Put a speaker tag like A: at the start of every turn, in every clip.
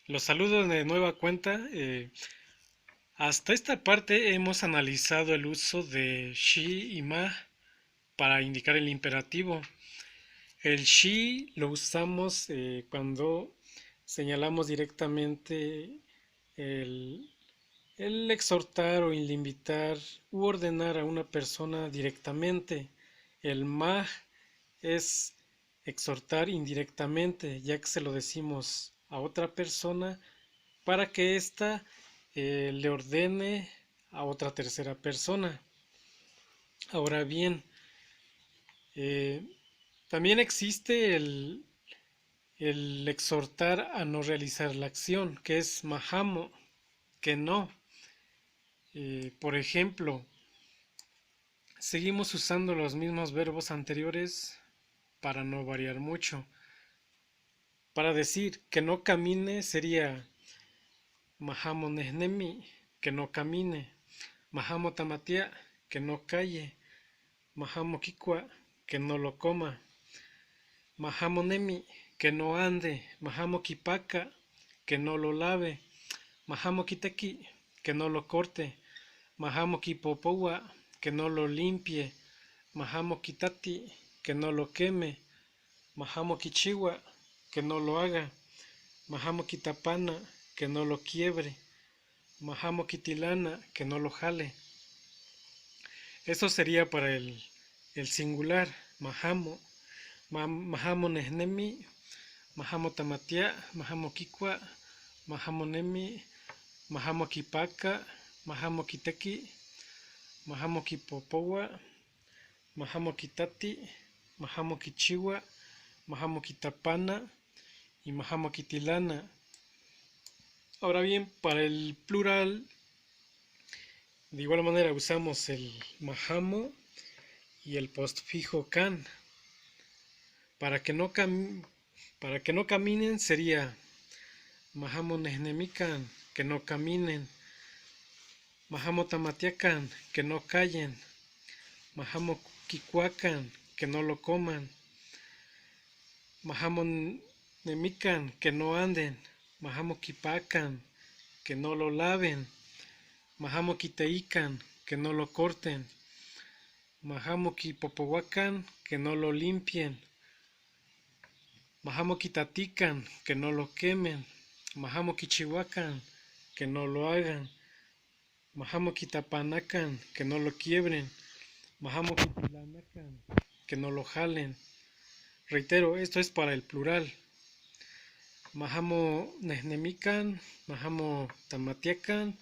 A: Los saludo de nueva cuenta. Hasta esta parte hemos analizado el uso de she y ma para indicar el imperativo. El she lo usamos cuando señalamos directamente el, el exhortar o el invitar u ordenar a una persona directamente. El ma es exhortar indirectamente, ya que se lo decimos a otra persona para que ésta le ordene a otra tercera persona. Ahora bien, eh, también existe el exhortar a no realizar la acción, que es mahamo, que no. Por ejemplo, seguimos usando los mismos verbos anteriores para no variar mucho. Para decir que no camine sería mahamo nehnemi, que no camine. Mahamo tamatia, que no calle. Mahamo kikwa, que no lo coma. Mahamo nemi, que no ande. Mahamo kipaka, que no lo lave. Mahamo kiteki, que no lo corte. Mahamo kipopowa, que no lo limpie. Mahamo kitati, que no lo queme. Mahamo kichiwa, que no lo haga. Mahamo kitapana, que no lo quiebre. Mahamo kitilana, que no lo jale. Eso sería para el singular. Mahamo. Mahamo nehnemi. Mahamo tamatia. Mahamo kikwa. Mahamo nemi. Mahamo kipaka. Mahamo kiteki. Mahamo kipopowa. Mahamo kitati. Mahamo kichiwa. Mahamo kitapana. Y mahamo kitilana. Ahora bien, para el plural, de igual manera usamos el mahamo y el postfijo can. Para que no, para que no caminen sería mahamo nehnemikan, que no caminen. Mahamo tamatiakan, que no callen. Mahamo kikuakan, que no lo coman. Mahamo nemikan, que no anden. Mahamo kipakan, que no lo laven. Mahamo kiteikan, que no lo corten. Mahamo kipopohuacan, que no lo limpien. Mahamo kitatikan, que no lo quemen. Mahamo kichihuacan, que no lo hagan. Mahamo kitapanakan, que no lo quiebren. Mahamo kitilanakan, que no lo jalen. Reitero, esto es para el plural. Mahamo nehnemikan, mahamo tamatiakan,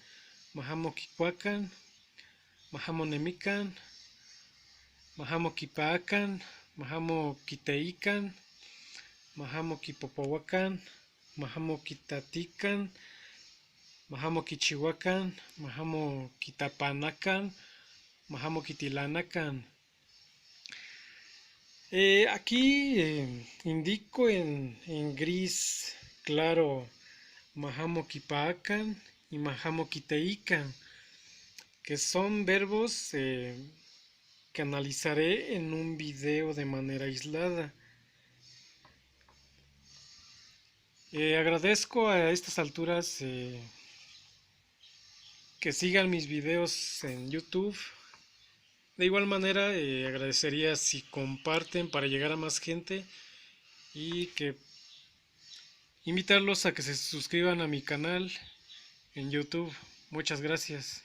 A: mahamo kikuakan, mahamo nemikan, mahamo kipaakan, mahamo kiteikan, mahamo kipopohuacan, mahamo kitatican, mahamo kichihuacan, mahamo kitapanacan, mahamo kitilanacan. Aquí indico en gris claro mahamo kipaacan y mahamo kiteican, que son verbos que analizaré en un video de manera aislada. Agradezco a estas alturas que sigan mis videos en YouTube. De igual manera, agradecería si comparten para llegar a más gente y que invitarlos a que se suscriban a mi canal en YouTube. Muchas gracias.